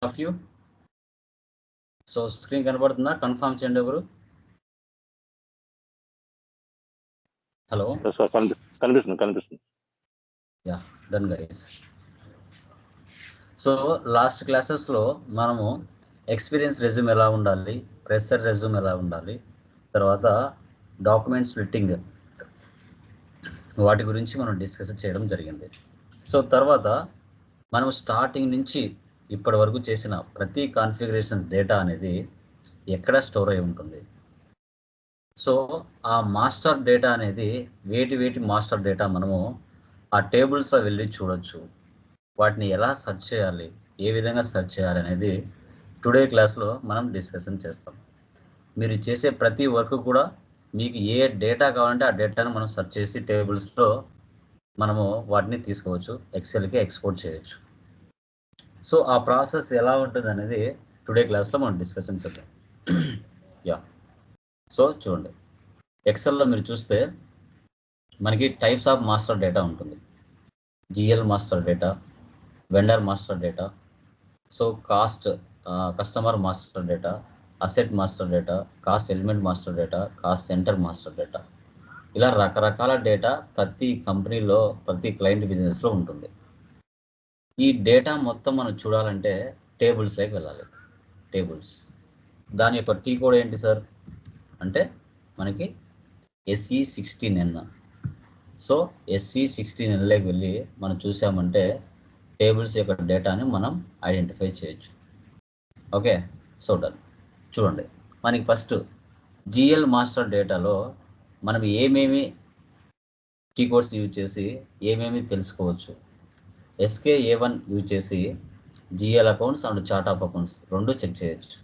Of you. So screen కనబడుతుందా? Confirm చేయండి ఒకరు. హలో, కనిపిస్తుంది. Yeah, done guys. So last క్లాసెస్లో మనము ఎక్స్పీరియన్స్ రెజ్యూమ్ ఎలా ఉండాలి, ప్రెషర్ రెజ్యూమ్ ఎలా ఉండాలి, తర్వాత డాక్యుమెంట్ స్ప్లిట్టింగ్, వాటి గురించి మనం డిస్కస్ చేయడం జరిగింది. సో తర్వాత మనం స్టార్టింగ్ నుంచి ఇప్పటి వరకు చేసిన ప్రతి కాన్ఫిగరేషన్ డేటా అనేది ఎక్కడ స్టోర్ అయి ఉంటుంది. సో ఆ మాస్టర్ డేటా అనేది వేటి మాస్టర్ డేటా మనము ఆ టేబుల్స్లో వెళ్ళి చూడొచ్చు. వాటిని ఎలా సెర్చ్ చేయాలి, ఏ విధంగా సెర్చ్ చేయాలి అనేది టుడే క్లాస్లో మనం డిస్కషన్ చేస్తాం. మీరు చేసే ప్రతి వర్క్ కూడా మీకు ఏ డేటా కావాలంటే ఆ డేటాను మనం సెర్చ్ చేసి టేబుల్స్లో మనము వాటిని తీసుకోవచ్చు, ఎక్సెల్కి ఎక్స్పోర్ట్ చేయొచ్చు. సో ఆ ప్రాసెస్ ఎలా ఉంటుంది అనేది టుడే క్లాస్లో మనం డిస్కషన్ చేద్దాం. యా, సో చూడండి, ఎక్సెల్లో మీరు చూస్తే మనకి టైప్స్ ఆఫ్ మాస్టర్ డేటా ఉంటుంది. GL master data, vendor master data, so cost customer master data, asset master data, cost element master data, cost centre master data. ఇలా రకరకాల డేటా ప్రతి కంపెనీలో, ప్రతి క్లయింట్ బిజినెస్లో ఉంటుంది. ఈ డేటా మొత్తం మనం చూడాలంటే టేబుల్స్లోకి వెళ్ళాలి. టేబుల్స్, దాని యొక్క టీ కోడ్ ఏంటి సార్ అంటే మనకి SE16N. సో SE16Nలోకి వెళ్ళి మనం చూసామంటే టేబుల్స్ యొక్క డేటాని మనం ఐడెంటిఫై చేయొచ్చు. Okay, so done. చూడండి, మనకి ఫస్ట్ జిఎల్ మాస్టర్ డేటాలో మనం ఏమేమి టీ కోడ్స్ యూజ్ చేసి ఏమేమి తెలుసుకోవచ్చు. SKA1 యూజ్ చేసి GL accounts and chart of accounts రెండు చెక్ చేయొచ్చు.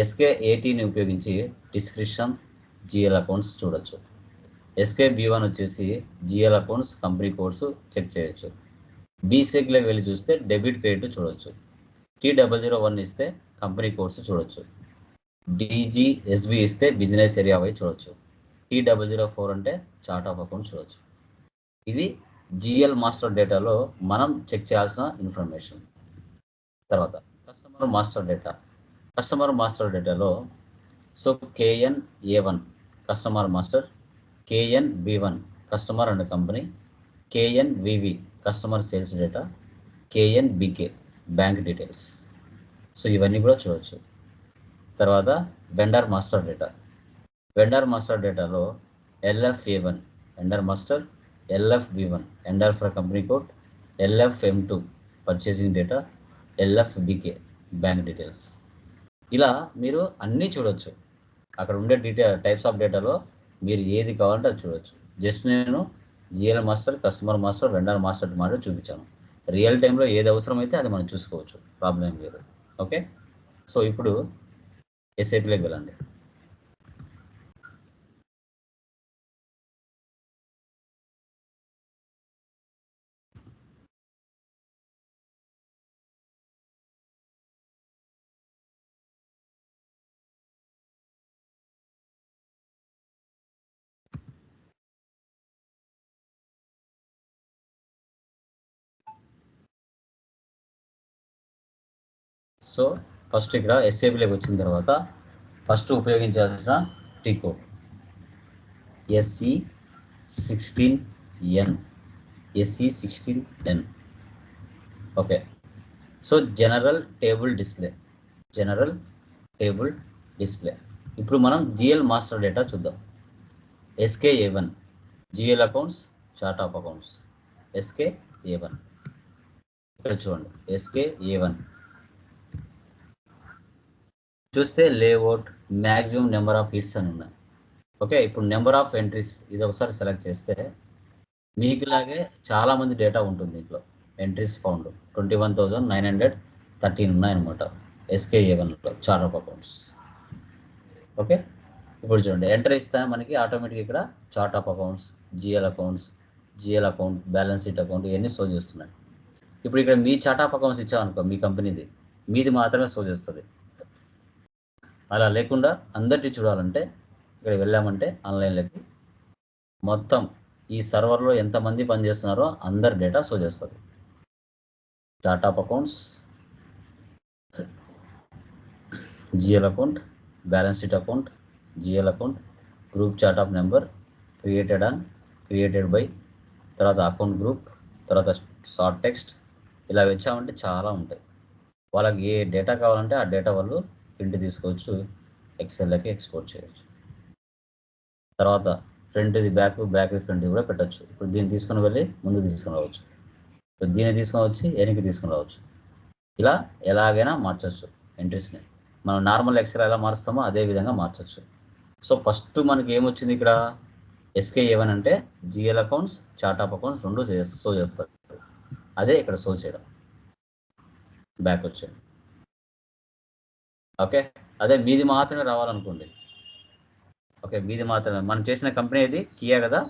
SK18ని ఉపయోగించి డిస్క్రిప్షన్ జిఎల్ అకౌంట్స్ చూడొచ్చు. SKB1 వచ్చేసి GL accounts company codes check చేయొచ్చు. బీసెగ్లోకి వెళ్ళి చూస్తే డెబిట్ క్రెడిట్ చూడొచ్చు. T001 ఇస్తే కంపెనీ కోడ్స్ చూడొచ్చు. DGSB ఇస్తే బిజినెస్ ఏరియా వై చూడొచ్చు. T004 అంటే చార్ట్ ఆఫ్ అకౌంట్ చూడొచ్చు. ఇది జిఎల్ మాస్టర్ డేటాలో మనం చెక్ చేయాల్సిన ఇన్ఫర్మేషన్. తర్వాత customer master data. Customer master డేటాలో so KNA1 customer master, KNB1 customer and company, KNVV customer sales data, KNBK bank details. So ఇవన్నీ కూడా చూడవచ్చు. తర్వాత vendor master data. Vendor master డేటాలో LFA1 vendor master, LFB1 vendor for company code, LFM2 purchasing data, LFBK bank details. ఇలా మీరు అన్నీ చూడొచ్చు. అక్కడ ఉండే టైప్స్ ఆఫ్ డేటాలో మీరు ఏది కావాలంటే అది చూడొచ్చు. జస్ట్ నేను GL master, customer master, vendor master మాట చూపించాను. రియల్ టైంలో ఏది అవసరమైతే అది మనం చూసుకోవచ్చు, ప్రాబ్లం ఏం లేదు. ఓకే, సో ఇప్పుడు SAPలోకి వెళ్ళండి. సో ఫస్ట్ ఇక్కడ SAPలోకి వచ్చిన తర్వాత ఫస్ట్ ఉపయోగించాల్సిన T code SE16N. SE16N. Okay, so general table display. General table display. ఇప్పుడు మనం జిఎల్ మాస్టర్ డేటా చూద్దాం. SKA1 GL accounts, chart of accounts. SKA1 ఇక్కడ చూడండి. SKA1 చూస్తే layout, maximum number of hits అని ఉన్నాయి. ఓకే, ఇప్పుడు నెంబర్ ఆఫ్ ఎంట్రీస్ ఇది ఒకసారి సెలెక్ట్ చేస్తే మీకులాగే చాలామంది డేటా ఉంటుంది దీంట్లో. ఎంట్రీస్ ఫౌండ్ 21,913 ఉన్నాయన్నమాట SKA1లో చార్ట్ ఆఫ్ అకౌంట్స్. ఓకే, ఇప్పుడు చూడండి, ఎంటర్ ఇస్తానే మనకి ఆటోమేటిక్ ఇక్కడ chart of accounts, GL accounts, GL account, balance sheet account ఇవన్నీ షో చేస్తున్నాయి. ఇప్పుడు ఇక్కడ మీ చార్ట్ ఆఫ్ అకౌంట్స్ ఇచ్చామనుకో, మీ కంపెనీది మీది మాత్రమే షో చేస్తుంది. అలా లేకుండా అందరికీ చూడాలంటే ఇక్కడ వెళ్ళామంటే ఆన్లైన్లోకి మొత్తం ఈ సర్వర్లో ఎంతమంది పనిచేస్తున్నారో అందరి డేటా షో చేస్తుంది. Chart of accounts, GL account, balance sheet account, GL account, group chart of number, created by, తర్వాత అకౌంట్ గ్రూప్, తర్వాత షార్ట్ టెక్స్ట్. ఇలా వచ్చామంటే చాలా ఉంటాయి. వాళ్ళకి ఏ డేటా కావాలంటే ఆ డేటా వాళ్ళు ప్రింట్ తీసుకోవచ్చు, ఎక్సెల్లోకి ఎక్స్పోర్ట్ చేయవచ్చు. తర్వాత ఫ్రంట్ది బ్యాక్ ఫ్రంట్ది కూడా పెట్టచ్చు. ఇప్పుడు దీన్ని తీసుకుని వెళ్ళి ముందు తీసుకుని రావచ్చు, ఇప్పుడు దీన్ని తీసుకొని వచ్చి వెనక్కి తీసుకుని రావచ్చు. ఇలా ఎలాగైనా మార్చవచ్చు ఎంట్రీస్ని. మనం నార్మల్ ఎక్సెల్ ఎలా మారుస్తామో అదే విధంగా మార్చవచ్చు. సో ఫస్ట్ మనకి ఏమొచ్చింది ఇక్కడ, SKA1 అంటే GL accounts, chart of accounts రెండు షో చేస్తారు. అదే ఇక్కడ షో చేయడం. బ్యాక్ వచ్చేది. ఓకే, అదే మీది మాత్రమే రావాలనుకోండి. ఓకే, మీది మాత్రమే. మనం చేసిన కంపెనీ ఇది కియా కదా,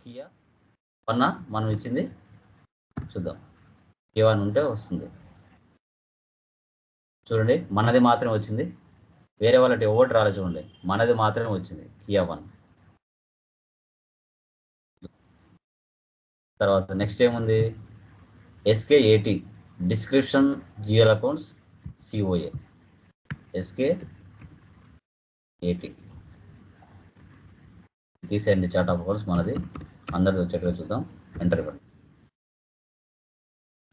కియా 1 మనం ఇచ్చింది. చూద్దాం, K1 ఉంటే వస్తుంది. చూడండి, మనది మాత్రమే వచ్చింది, వేరే వాళ్ళకి ఓటు రాలేదు. చూడండి, మనది మాత్రమే వచ్చింది, కియా 1. తర్వాత నెక్స్ట్ ఏముంది, SK80 description GL accounts COA. SK80 తీసేయండి, చార్ట్ ఆఫ్ అకౌంట్స్ మనది. అందరిది వచ్చేట్టుగా చూద్దాం. ఎంటర్ ఇవ్వండి,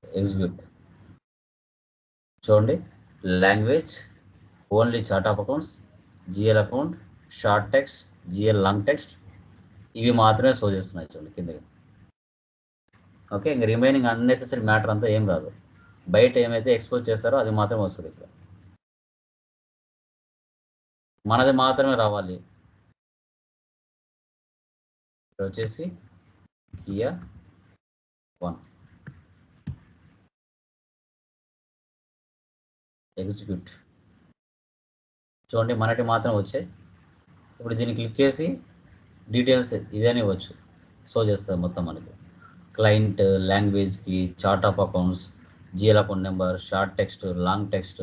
ఎగ్జిక్యూట్. చూడండి, language only chart of accounts, GL account, short text, GL long text, ఇవి మాత్రమే షో చేస్తున్నాయి. చూడండి కిందకి. ఓకే, ఇంకా రిమైనింగ్ అన్నెసెసరీ మ్యాటర్ అంతా ఏం రాదు. బయట ఏమైతే ఎక్స్పోజ్ చేస్తారో అది మాత్రమే వస్తుంది. ఇక్కడ మనది మాత్రమే రావాలి. ఇక్కడ వచ్చేసి కియా 1, ఎగ్జిక్యూట్. చూడండి, మనటి మాత్రం వచ్చాయి. ఇప్పుడు దీన్ని క్లిక్ చేసి డీటెయిల్స్ ఇదేనే ఇవ్వచ్చు, షో చేస్తుంది మొత్తం మనకి. క్లయింట్, లాంగ్వేజ్కి, chart of accounts, GL account number, short text, long text,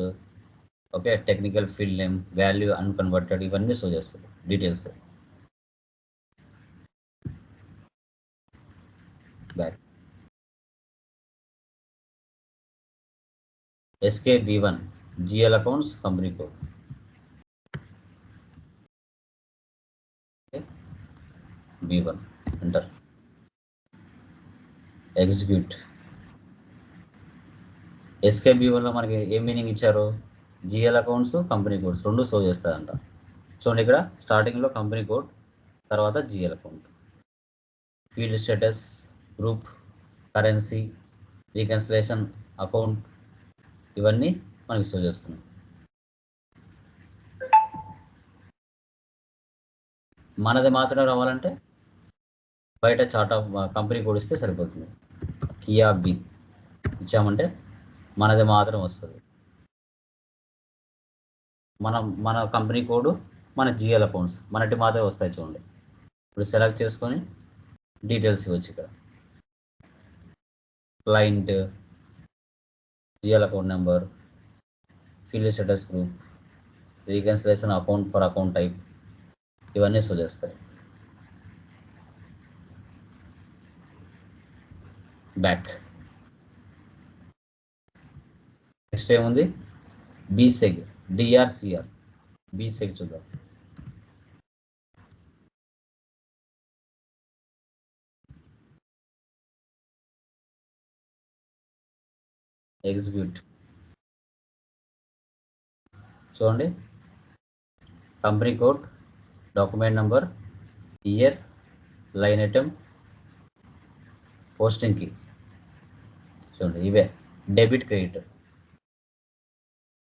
okay, technical field name, value unconverted, ఇవన్నీ షో చేస్తుంది details. Back SKB1 GL accounts company code. B1 enter, execute. SKB1లో మనకి ఏం మీనింగ్ ఇచ్చారు, జిఎల్ అకౌంట్స్, కంపెనీ కోడ్స్ రెండు show చేస్తాయంట. చూడండి, ఇక్కడ స్టార్టింగ్లో కంపెనీ కోడ్, తర్వాత GL account, field status, group, currency, reconciliation account, ఇవన్నీ మనకి షో చేస్తున్నాయి. మనది మాత్రమే రావాలంటే బయట చార్ట్ ఆఫ్ కంపెనీ కోడ్ ఇస్తే సరిపోతుంది. కియా B ఇచ్చామంటే మనది మాత్రం వస్తుంది. మన కంపెనీ కోడ్, మన జిఎల్ అకౌంట్స్ మనటి మాత్రమే వస్తాయి. చూడండి, ఇప్పుడు సెలెక్ట్ చేసుకొని డీటెయిల్స్ ఇవ్వచ్చు. ఇక్కడ client, GL account number, field status, group, reconciliation account for account type, ఇవన్నీ షో చేస్తాయి. బ్యాక్. నెక్స్ట్ ఏముంది, BSEG DRCR. BSEG చూద్దాం. ఎగ్జిక్యూట్. చూడండి, company code, document number, year, line item, posting కి. చూడండి, ఇవే debit, credit,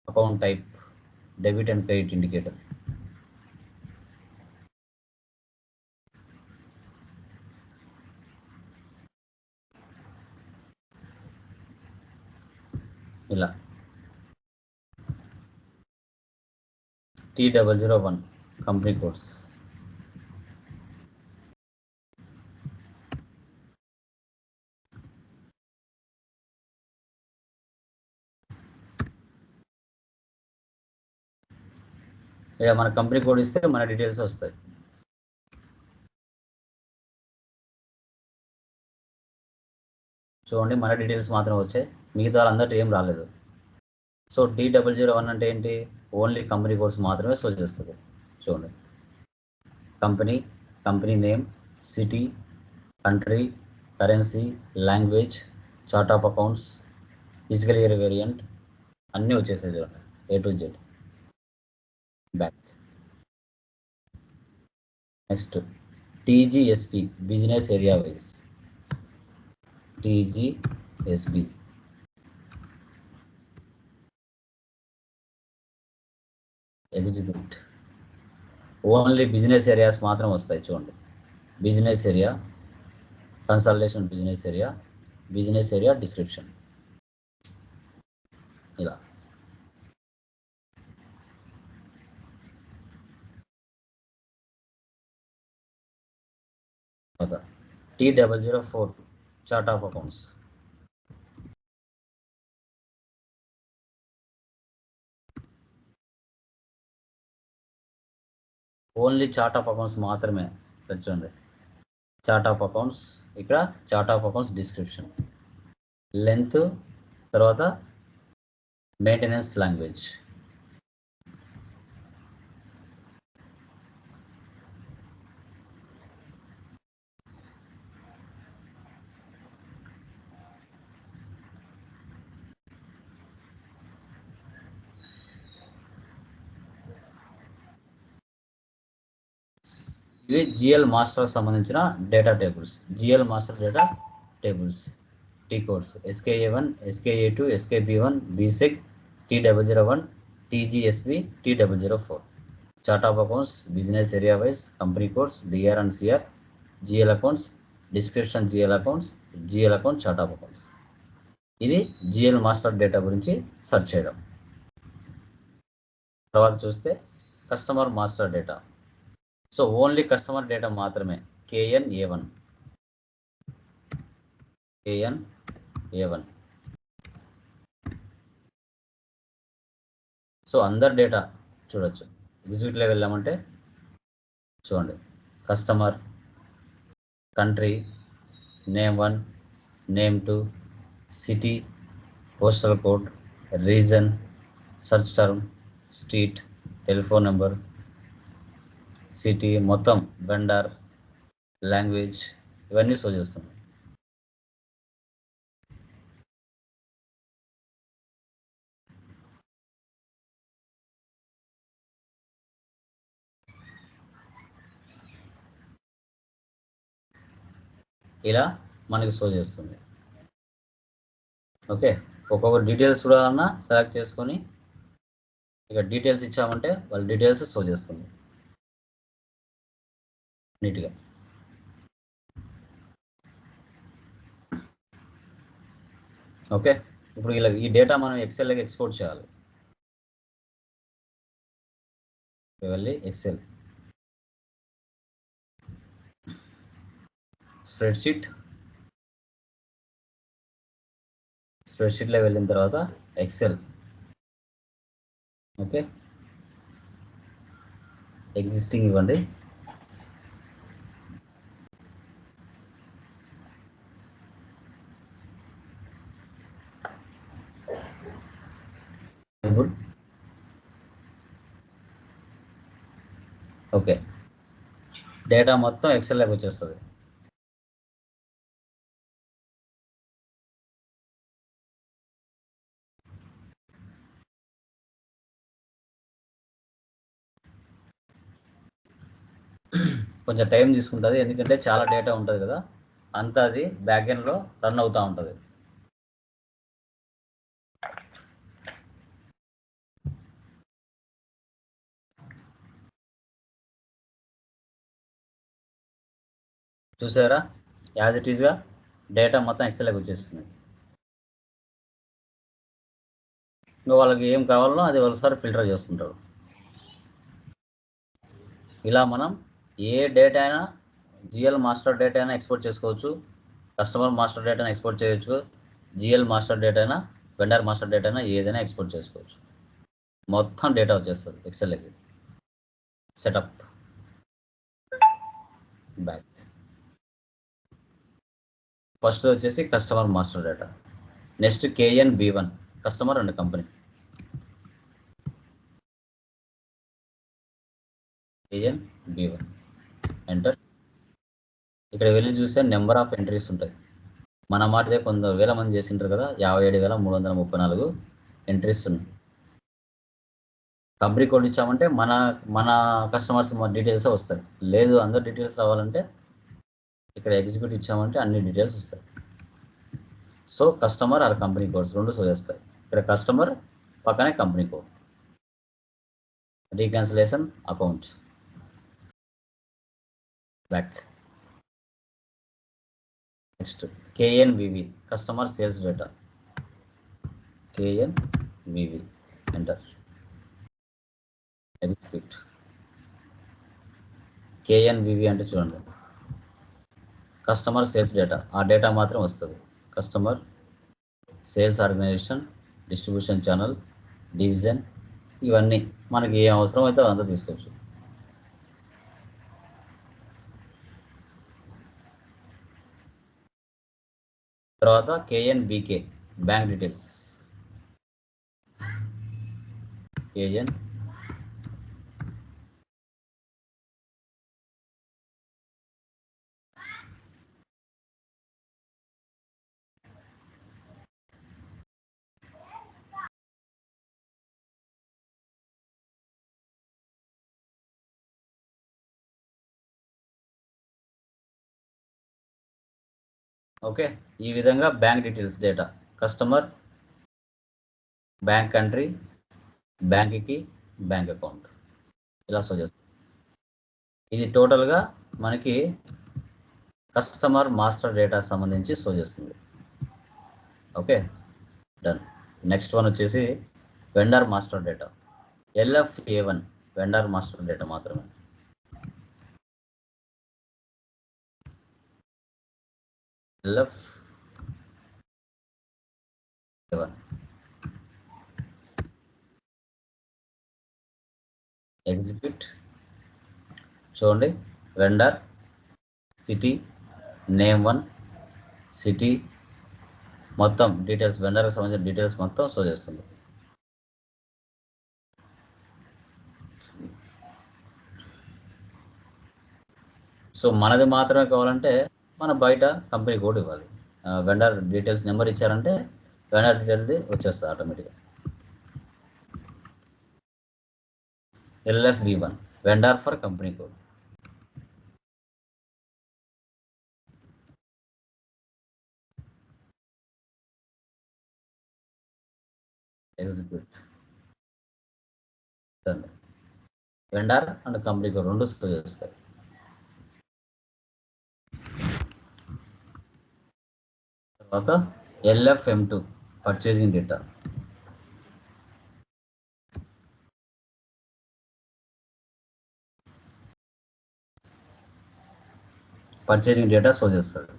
account type, debit and credit indicator. ఇలా T001 company codes. ఇలా మన కంపెనీ కోడ్ ఇస్తే మన డీటెయిల్స్ వస్తాయి. చూడండి, మన డీటెయిల్స్ మాత్రం వచ్చాయి, మిగతా వాళ్ళందరూ ఏం రాలేదు. సో D001 అంటే ఏంటి, ఓన్లీ కంపెనీ కోడ్స్ మాత్రమే షో చేస్తుంది. చూడండి, company name, city, country, currency, language, chart of accounts, physical year variant అన్నీ వచ్చేసాయి చూడండి, A to Z. Back. Next TGSB, business area wise. TGSB execute, only business areas మాత్రం వస్తాయి చూడండి. Business area, consultation business area description, ఇలా. T004 chart of accounts. Only chart of accounts మాత్రమే చూడండి. Chart of accounts, ఇక్కడ chart of accounts description, length, తర్వాత maintenance language. ఇవి GL master సంబంధించిన data tables. GL master data tables, T codes SKA1, SKA2, SKB1, BSEC, T001, TGSB, T004. Chart of accounts, business area wise, company codes, DR and CR, GL accounts, description GL accounts, GL account, chart of accounts. ఇది GL master data గురించి search చేయడం. తర్వాత చూస్తే customer master data. So only customer data మాత్రమే, KNA1. So అందరు data చూడొచ్చు. ఎగ్జిక్యూటివ్లో వెళ్ళామంటే చూడండి, customer, country, name 1, name 2, city, postal code, reason, search term, street, telephone number, city మొత్తం, వెండర్, లాంగ్వేజ్, ఇవన్నీ షో చేస్తుంది. ఇలా మనకి షో చేస్తుంది. ఓకే, ఒక్కొక్క డీటెయిల్స్ చూడాలన్నా సెలెక్ట్ చేసుకొని ఇక డీటెయిల్స్ ఇచ్చామంటే వాళ్ళ డీటెయిల్స్ షో చేస్తుంది నీట్గా. ఓకే, ఇప్పుడు ఇలా ఈ డేటా మనం ఎక్సెల్లోకి ఎక్స్పోర్ట్ చేయాలి. వెళ్ళి ఎక్సెల్, స్ప్రెడ్షీట్లో వెళ్ళిన తర్వాత ఎక్సెల్. ఓకే, ఎగ్జిస్టింగ్ ఇవ్వండి. ఓకే, డేటా మొత్తం ఎక్సెల్లోకి వచ్చేస్తుంది. కొంచెం టైం తీసుకుంటుంది, ఎందుకంటే చాలా డేటా ఉంటుంది కదా, అంతా అది బ్యాక్ ఎండ్లో రన్ అవుతూ ఉంటుంది. చూసారా, యాజ్ ఇట్ ఈస్గా డేటా మొత్తం ఎక్సెల్లోకి వచ్చేస్తుంది. ఇంకా వాళ్ళకి ఏం కావాలో అది ఒకసారి ఫిల్టర్ చేసుకుంటారు. ఇలా మనం ఏ డేటా అయినా, GL మాస్టర్ డేటా అయినా ఎక్స్పోర్ట్ చేసుకోవచ్చు, కస్టమర్ మాస్టర్ డేటా అయినా ఎక్స్పోర్ట్ చేయొచ్చు, GL మాస్టర్ డేటా అయినా, వెండర్ మాస్టర్ డేటా అయినా ఏదైనా ఎక్స్పోర్ట్ చేసుకోవచ్చు. మొత్తం డేటా వచ్చేస్తుంది ఎక్సెల్లోకి. Setup, back. ఫస్ట్ వచ్చేసి customer master data. Next KNB1, customer and company. KN B1 enter. ఇక్కడ వెళ్ళి చూస్తే నెంబర్ ఆఫ్ ఎంట్రీస్ ఉంటాయి. మన మాటదే కొంత వేల మంది చేసింటారు కదా, 57,334 ఎంట్రీస్ ఉన్నాయి. కంపెనీ కోడ్ ఇచ్చామంటే మన మన కస్టమర్స్ డీటెయిల్స్ వస్తాయి. లేదు అందరు డీటెయిల్స్ రావాలంటే ఇక్కడ ఎగ్జిక్యూట్ ఇచ్చామంటే అన్ని డీటెయిల్స్ వస్తాయి. So customer or company codes రెండు సో చేస్తాయి. ఇక్కడ కస్టమర్ పక్కనే company code. Reconciliation account back. Next KNVV customer sales data. KNVV enter. Execute. KNVV అంటే చూడండి కస్టమర్ సేల్స్ డేటా, ఆ డేటా మాత్రం వస్తుంది. Customer sales organisation, distribution channel, division, ఇవన్నీ మనకి ఏ అవసరం అయితే అంతా తీసుకోవచ్చు. తర్వాత KNBK bank details. KN okay, ఈ విధంగా bank details data, customer, bank country, బ్యాంక్కి, బ్యాంక్ అకౌంట్ ఇలా సో చేస్తాం. ఇది టోటల్గా మనకి కస్టమర్ మాస్టర్ డేటా సంబంధించి సో చేస్తుంది. Okay done. నెక్స్ట్ వన్ వచ్చేసి vendor master data. LFA1 vendor master data మాత్రమే. LFA1 execute. చూడండి వెండర్, సిటీ, నేమ్ 1, సిటీ, మొత్తం డీటెయిల్స్ వెండర్కి సంబంధించిన డీటెయిల్స్ మొత్తం షో చేస్తుంది. సో మనది మాత్రమే కావాలంటే మన బయట కంపెనీ కోడ్ ఇవ్వాలి. వెండర్ డీటెయిల్స్ నెంబర్ ఇచ్చారంటే వెండర్ డీటెయిల్స్ వచ్చేస్తుంది ఆటోమేటిక్గా. LFB1 vendor for company code. Execute. Vendor and company code రెండు స్టోర్ చేస్తాయి. తర్వాత LFM2 purchasing data. Purchasing data show చేస్తుంది.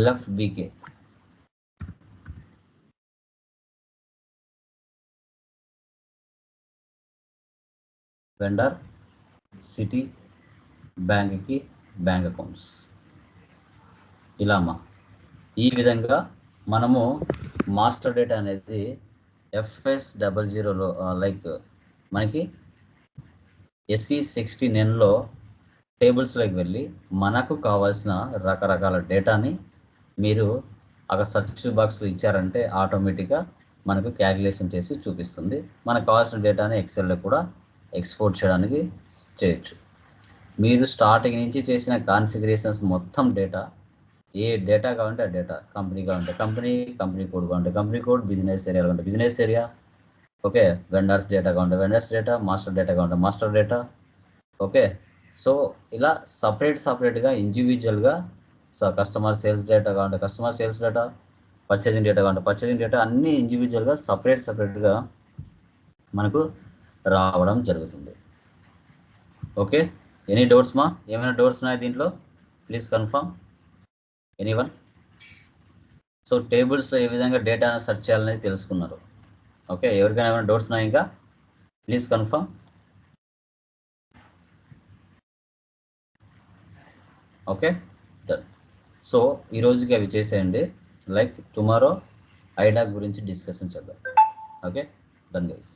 LFBK వెండర్, సిటీ, బ్యాంక్కి, బ్యాంక్ అకౌంట్స్ ఇలా అమ్మా. ఈ విధంగా మనము మాస్టర్ డేటా అనేది FS00లో లైక్ మనకి SE69లో టేబుల్స్లోకి వెళ్ళి మనకు కావాల్సిన రకరకాల డేటాని మీరు అక్కడ సర్చ్ బాక్స్లో ఇచ్చారంటే ఆటోమేటిక్గా మనకు క్యాలిక్యులేషన్ చేసి చూపిస్తుంది. మనకు కావాల్సిన డేటాని ఎక్సెల్లో కూడా ఎక్స్పోర్ట్ చేయడానికి చేయొచ్చు. మీరు స్టార్టింగ్ నుంచి చేసిన కాన్ఫిగరేషన్స్ మొత్తం డేటా, ఏ డేటా కావాలంటే ఆ డేటా, కంపెనీ కావాలంటే కంపెనీ, కంపెనీ కోడ్ కావాలంటే కంపెనీ కోడ్, బిజినెస్ ఏరియా కావాలంటే business area, okay, vendors data కావాలంటే వెండర్స్ డేటా, మాస్టర్ డేటా కావాలంటే మాస్టర్ డేటా. ఓకే, సో ఇలా సపరేట్గా ఇండివిజువల్గా కస్టమర్ సేల్స్ డేటా కావాలంటే customer sales data, purchasing data కావాలంటే పర్చేసింగ్ డేటా, అన్నీ ఇండివిజువల్గా సపరేట్గా మనకు రావడం జరుగుతుంది. ఓకే, ఎనీ డౌట్స్ మా? ఏమైనా డౌట్స్ ఉన్నాయా దీంట్లో? Please confirm anyone. సో టేబుల్స్లో ఏ విధంగా డేటాను సెర్చ్ చేయాలనేది తెలుసుకున్నారు. ఓకే, ఎవరికైనా ఏమైనా డౌట్స్ ఉన్నాయా ఇంకా? Please confirm. Okay done. So ఈరోజుకి అవి చేసేయండి. లైక్ టుమారో ఐడా గురించి డిస్కషన్ చేద్దాం. ఓకే. Done guys.